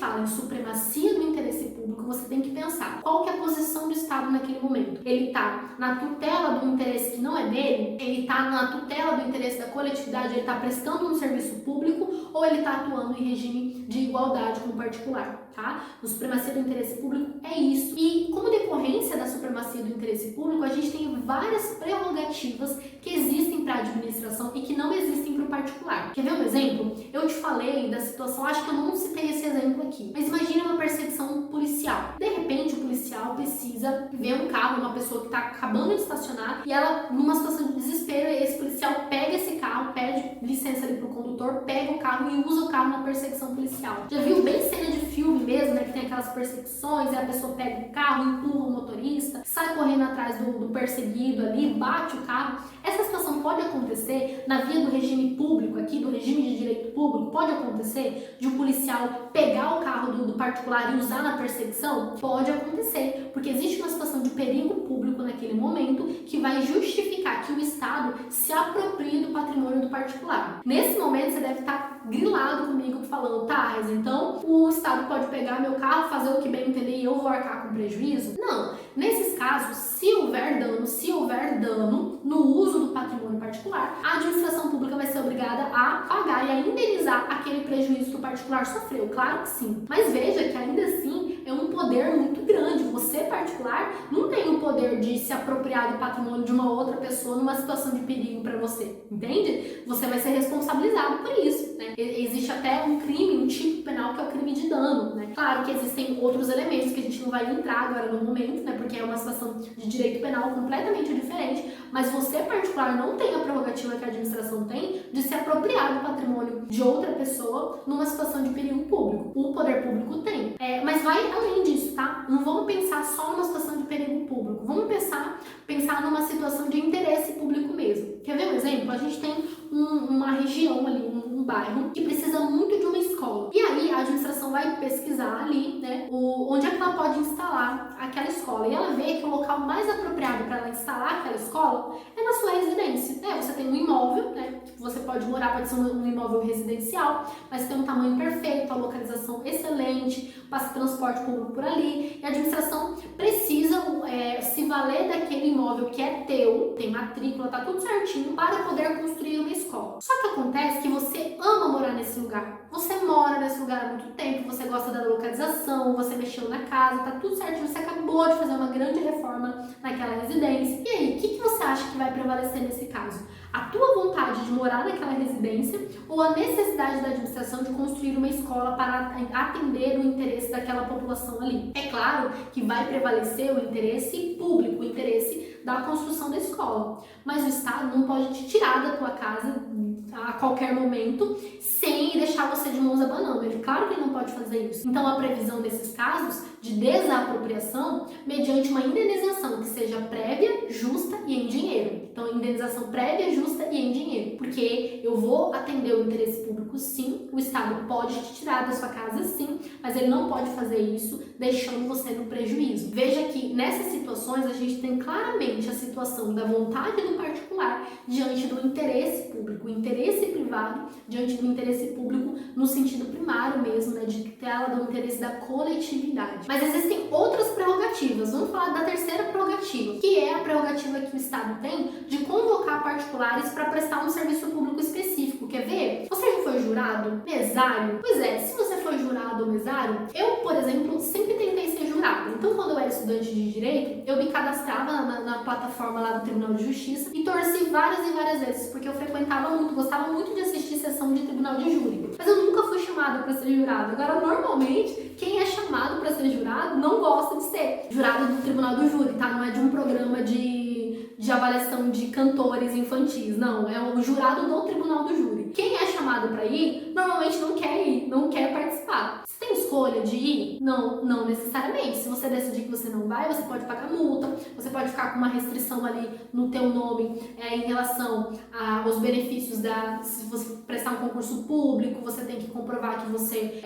fala em supremacia do interesse público, você tem que pensar qual que é a posição do Estado naquele momento. Ele está na tutela do interesse que não é dele? Ele está na tutela do interesse da coletividade? Ele está prestando um serviço público ou ele está atuando em regime de igualdade com o particular, tá? A supremacia do interesse público é isso. E como decorrência da supremacia do interesse público, a gente tem várias prerrogativas que existem para a administração e que não existem para o particular. Quer ver um exemplo? Eu te falei da situação, acho que eu não citei esse exemplo aqui, mas imagina uma perseguição policial. De repente, o policial precisa ver um carro, uma pessoa que está acabando de estacionar, e ela, numa situação de desespero, esse policial pega esse carro, pede licença ali pro condutor, pega o carro e usa o carro na perseguição policial. Já viu bem cena de filme mesmo, né? Que tem aquelas perseguições, e a pessoa pega o carro, empurra o motorista, sai correndo atrás do perseguido ali, bate o carro. Essa situação pode acontecer na via do regime público aqui, do regime de direito público, pode acontecer de um policial pegar o carro do particular e usar na perseguição? Pode acontecer, porque existe uma situação de perigo público naquele momento que vai justificar que o Estado se aproprie do patrimônio do particular. Nesse momento você deve estar grilado comigo falando, tá, mas então o Estado pode pegar meu carro, fazer o que bem entender e eu vou arcar com prejuízo? Não. Nesses casos, se houver dano no uso do patrimônio particular, a administração pública vai ser obrigada a pagar e a indenizar aquele prejuízo que o particular sofreu. Claro que sim. Mas veja que ainda assim é um poder muito grande. Você, particular, não tem o poder de se apropriar do patrimônio de uma outra pessoa numa situação de perigo para você, entende? Você vai ser responsabilizado por isso, né? Existe até um crime, um tipo penal que é o crime de dano, né? Claro que existem outros elementos que a gente não vai entrar agora no momento, né? Porque é uma situação de direito penal completamente diferente, mas você, particular, não tem a prerrogativa que a administração tem de se apropriar do patrimônio de outra pessoa numa situação de perigo público. O poder público tem. Mas vai além disso, tá? Não vamos pensar só numa situação de perigo público. Vamos pensar numa situação de interesse público mesmo. Quer ver um exemplo? A gente tem uma região ali, um bairro, que precisa muito de uma escola. E aí a administração vai pesquisar ali, né, onde é que ela pode instalar aquela escola. E ela vê que o local mais apropriado para ela instalar aquela escola é na sua residência. Você tem um imóvel, né, que você pode morar, pode ser um imóvel residencial, mas tem um tamanho perfeito, a localização excelente, passa transporte público por ali, e a administração precisa se valer daquele imóvel que é teu, tem matrícula, tá tudo certinho, para poder construir uma escola. Só que acontece que você ama morar nesse lugar. Você mora nesse lugar há muito tempo, você gosta da localização, você mexeu na casa, tá tudo certinho, você acabou de fazer uma grande reforma naquela residência. E aí, o que você acha que vai prevalecer nesse caso? A tua vontade de morar naquela residência ou a necessidade da administração de construir uma escola para atender o interesse daquela população ali? É claro que vai prevalecer o interesse público, o interesse da construção da escola, mas o Estado não pode te tirar da tua casa a qualquer momento sem deixar você de mãos abanando. Claro que ele não pode fazer isso. Então a previsão desses casos de desapropriação mediante uma indenização que seja prévia, justa e em dinheiro. Então indenização prévia, justa e em dinheiro. Porque eu vou atender o interesse público sim, o Estado pode te tirar da sua casa sim, mas ele não pode fazer isso deixando você no prejuízo. Veja que nessas situações a gente tem claramente a situação da vontade do particular diante do interesse público, o interesse privado diante do interesse público no sentido primário mesmo, né, de tutela do interesse da coletividade. Mas existem outras prerrogativas. Vamos falar da terceira prerrogativa, que é a prerrogativa que o Estado tem de convocar particulares para prestar um serviço público específico. Quer ver? Você já foi jurado? Mesário? Pois é, se você foi jurado ou mesário, eu, por exemplo, sempre tentei ser jurado. Então, quando eu era estudante de Direito, eu me cadastrava na plataforma lá do Tribunal de Justiça e torci várias e várias vezes, porque eu frequentava muito, gostava muito de assistir sessão de Tribunal de Júri. Mas eu nunca fui chamada para ser jurado. Agora, normalmente, quem é chamado para ser jurado não gosta de ser jurado do Tribunal do Júri, tá? Não é de um programa de avaliação de cantores infantis, não, é o jurado do Tribunal do Júri. Quem é chamado para ir, normalmente não quer ir, não quer participar. Você tem escolha de ir? Não necessariamente. Se você decidir que você não vai, você pode pagar multa, você pode ficar com uma restrição ali no teu nome em relação aos benefícios se você prestar um concurso público, você tem que comprovar que você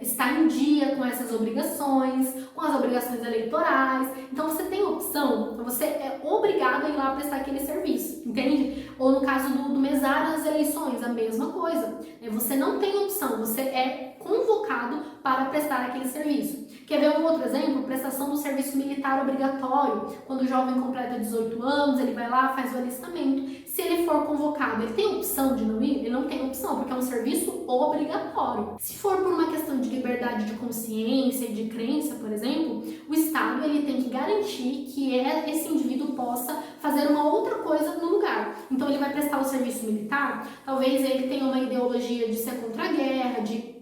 está em dia com essas obrigações, com as obrigações eleitorais. Então você tem opção, você é obrigado a ir lá prestar aquele serviço, entende? Ou no caso do mesário nas eleições, a mesma coisa. Você não tem opção, você é convocado para prestar aquele serviço. Quer ver um outro exemplo? Prestação do serviço militar obrigatório. Quando o jovem completa 18 anos, ele vai lá, faz o alistamento. Se ele for convocado, ele tem opção de não ir? Ele não tem opção, porque é um serviço obrigatório. Se for por uma questão de liberdade de consciência e de crença, por exemplo, o Estado ele tem que garantir que esse indivíduo possa fazer uma outra coisa no lugar. Então ele vai prestar o serviço militar, talvez ele tenha uma ideologia de ser contra a guerra, de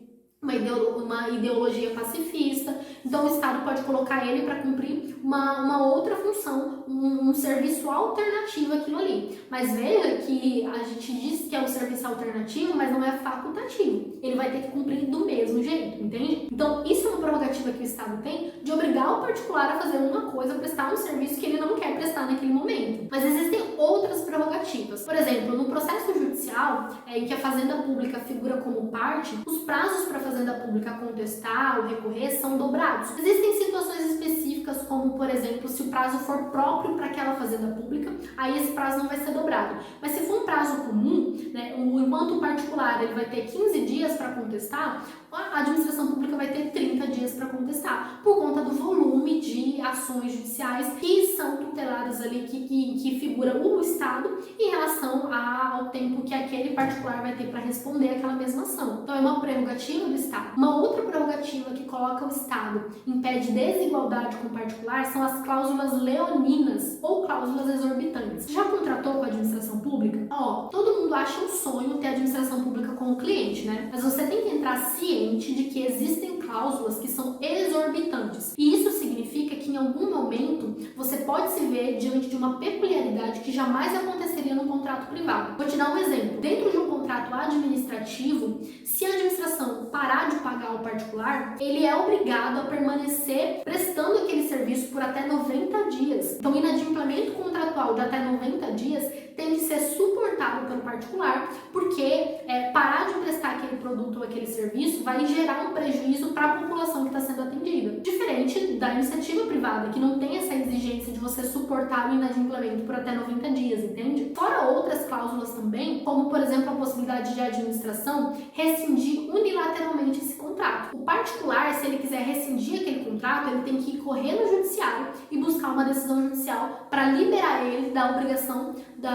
uma ideologia pacifista, então o Estado pode colocar ele para cumprir uma outra função, um serviço alternativo àquilo ali. Mas veja que a gente diz que é um serviço alternativo, mas não é facultativo. Ele vai ter que cumprir do mesmo jeito, entende? Então isso é uma prerrogativa que o Estado tem de obrigar o particular a fazer uma coisa, prestar um serviço que ele não quer prestar naquele momento. Mas existem outras prerrogativas. Por exemplo, no processo judicial, em que a Fazenda Pública figura como parte, os prazos para a Fazenda Pública contestar ou recorrer são dobrados. Existem situações específicas, como por exemplo, se o prazo for próprio para aquela Fazenda Pública, aí esse prazo não vai ser dobrado. Mas se for um prazo comum, né, enquanto o particular ele vai ter 15 dias para contestar, a administração pública vai ter 30 dias para contestar, por conta do volume de ações judiciais que são tuteladas ali, que figura o Estado em relação ao tempo que aquele particular vai ter para responder aquela mesma ação. Então é uma prerrogativa do Estado. Uma outra prerrogativa que coloca o Estado em pé de desigualdade com o particular são as cláusulas leoninas ou cláusulas exorbitantes. Já contratou com a administração pública? Todo mundo acha um sonho ter a administração pública como cliente, né? Mas você tem que entrar ciente de que existem cláusulas que são exorbitantes. E isso significa que em algum momento você pode se ver diante de uma peculiaridade que jamais aconteceria num contrato privado. Vou te dar um exemplo. Dentro de um contrato administrativo, se a administração parar de pagar o particular, ele é obrigado a permanecer prestando aquele serviço por até 90 dias. Então, o inadimplemento contratual de até 90 dias tem que ser suportado pelo particular, porque parar de prestar aquele produto ou aquele serviço vai gerar um prejuízo para a população que está sendo atendida. Diferente da iniciativa privada, que não tem essa exigência de você suportar o inadimplemento por até 90 dias, entende? Fora outras cláusulas também, como por exemplo a possibilidade de a administração rescindir unilateralmente esse contrato. O particular, se ele quiser rescindir aquele contrato, ele tem que correr no judiciário e buscar uma decisão judicial para liberar ele da obrigação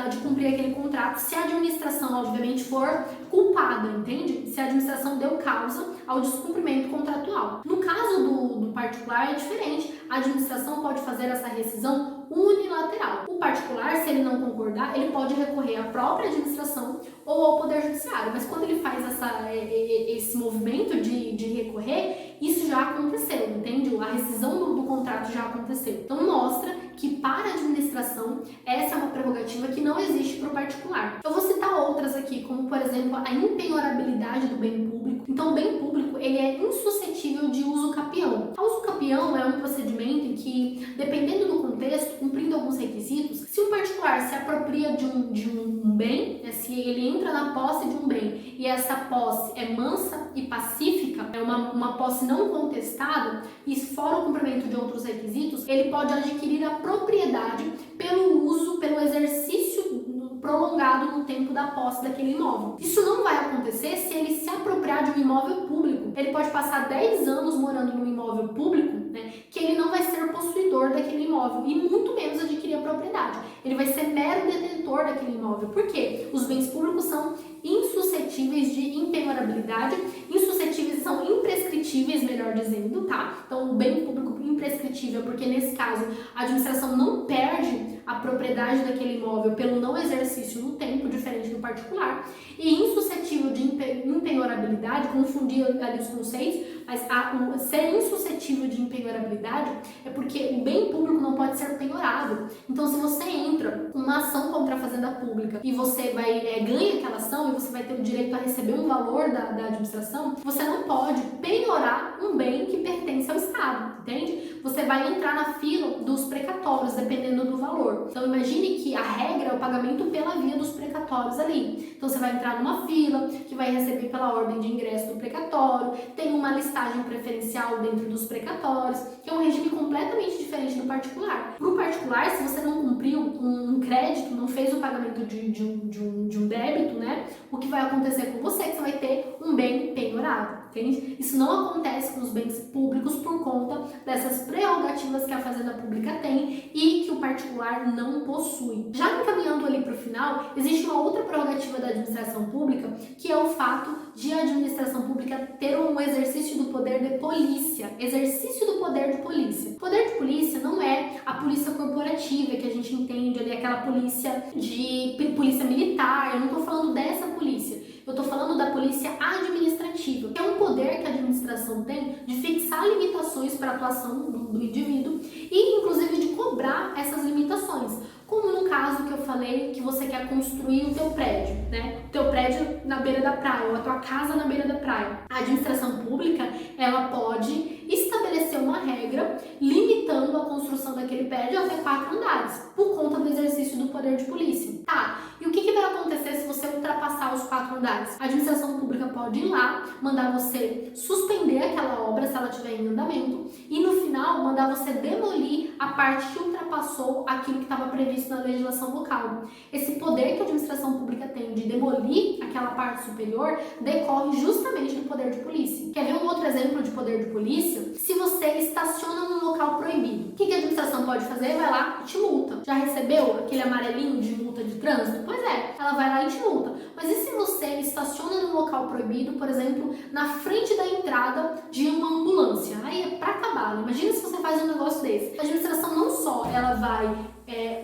de cumprir aquele contrato, se a administração, obviamente, for culpada, entende? Se a administração deu causa ao descumprimento contratual. No caso do particular é diferente. A administração pode fazer essa rescisão unilateral. O particular, se ele não concordar, ele pode recorrer à própria administração ou ao Poder Judiciário. Mas quando ele faz esse movimento de recorrer, isso já aconteceu, entende? A rescisão do contrato já aconteceu. Então mostra que para a administração essa é uma prerrogativa que não existe para o particular. Eu vou citar outras aqui, como por exemplo a impenhorabilidade do bem público. Então o bem público ele é insuscetível de uso capião. A uso capião é um procedimento em que, dependendo do contexto, cumprindo alguns requisitos, se um particular se apropria de um bem, se ele entra na posse de um bem e essa posse é mansa e pacífica, é uma posse não contestada e fora o cumprimento de outros requisitos, ele pode adquirir a propriedade pelo uso, pelo exercício prolongado no tempo da posse daquele imóvel. Isso não vai acontecer se ele se apropriar de um imóvel público. Ele pode passar 10 anos morando num imóvel público, que ele não vai ser possuidor daquele imóvel e muito menos adquirir a propriedade. Ele vai ser mero detentor daquele imóvel. Por quê? Os bens públicos são insuscetíveis de impenhorabilidade, são imprescritíveis, melhor dizendo, tá? Então, o bem público imprescritível, porque nesse caso a administração não perde a propriedade daquele imóvel pelo não exercício no tempo, diferente do particular, e insuscetível de impenhorabilidade, confundir ali os conceitos, mas ser insuscetível de impenhorabilidade é porque o bem público não pode ser penhorado. Então, se você entra com uma ação contra a Fazenda Pública e você ganha aquela ação e você vai ter o direito a receber um valor da administração, você não pode penhorar um bem que pertence ao Estado, entende? Você vai entrar na fila dos precatórios, dependendo do valor. Então, imagine que a regra é o pagamento pela via dos precatórios ali. Então, você vai entrar numa fila que vai receber pela ordem de ingresso do precatório, tem uma listagem preferencial dentro dos precatórios, que é um regime completamente diferente do particular. Para o particular, se você não cumpriu um crédito, não fez o pagamento de um débito, o que vai acontecer com você é que você vai ter um bem penhorado. entende? Isso não acontece com os bens públicos por conta dessas prerrogativas que a Fazenda Pública tem e que o particular não possui. Já encaminhando ali para o final, existe uma outra prerrogativa da administração pública, que é o fato de a administração pública ter um exercício do poder de polícia. Exercício do poder de polícia. O poder de polícia não é a polícia corporativa que a gente entende ali, aquela polícia militar. Eu não estou falando dessa polícia. Eu estou falando da polícia administrativa, que é um poder que a administração tem de fixar limitações para a atuação do indivíduo e, inclusive, de cobrar essas limitações. Como no caso que eu falei que você quer construir o teu prédio, né? O teu prédio na beira da praia, ou a tua casa na beira da praia. A administração pública, ela pode estabelecer uma regra limitando a construção daquele prédio até 4 andares, por conta do exercício do poder de polícia. Tá, e o que vai acontecer se você ultrapassar os 4 andares? A administração pública pode ir lá, mandar você suspender aquela obra se ela estiver em andamento e no final mandar você demolir a parte que ultrapassou aquilo que estava previsto na legislação local. Esse poder que a administração pública tem de demolir aquela parte superior decorre justamente do poder de polícia. Quer ver um outro exemplo de poder de polícia? Se você estaciona num local proibido, o que a administração pode fazer? Vai lá e te multa. Já recebeu aquele amarelinho de multa de trânsito? Pois é, ela vai lá e te multa. Mas e se você estaciona num local proibido, por exemplo, na frente da entrada de uma ambulância? Aí é pra acabar, né? Imagina se você faz um negócio desse. A administração não só ela vai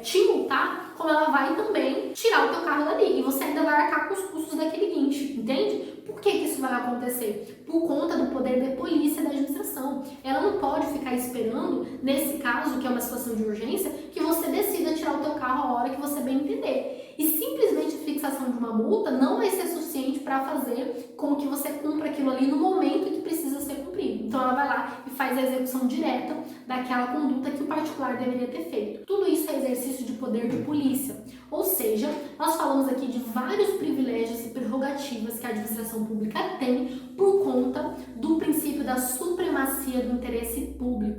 te multar, como ela vai também tirar o teu carro dali. E você ainda vai arcar com os custos daquele guincho, entende? Por que isso vai acontecer? Por conta do poder de polícia da administração. Ela não pode ficar esperando, nesse caso, que é uma situação de urgência, que você decida tirar o teu carro a hora que você bem entender. E simplesmente a fixação de uma multa não vai ser suficiente para fazer com que você cumpra aquilo ali no momento que precisa ser cumprido. Então ela vai lá e faz a execução direta daquela conduta que o particular deveria ter feito. Tudo isso é exercício de poder de polícia. Ou seja, nós falamos aqui de vários privilégios e prerrogativas que a administração pública tem por conta do princípio da supremacia do interesse público.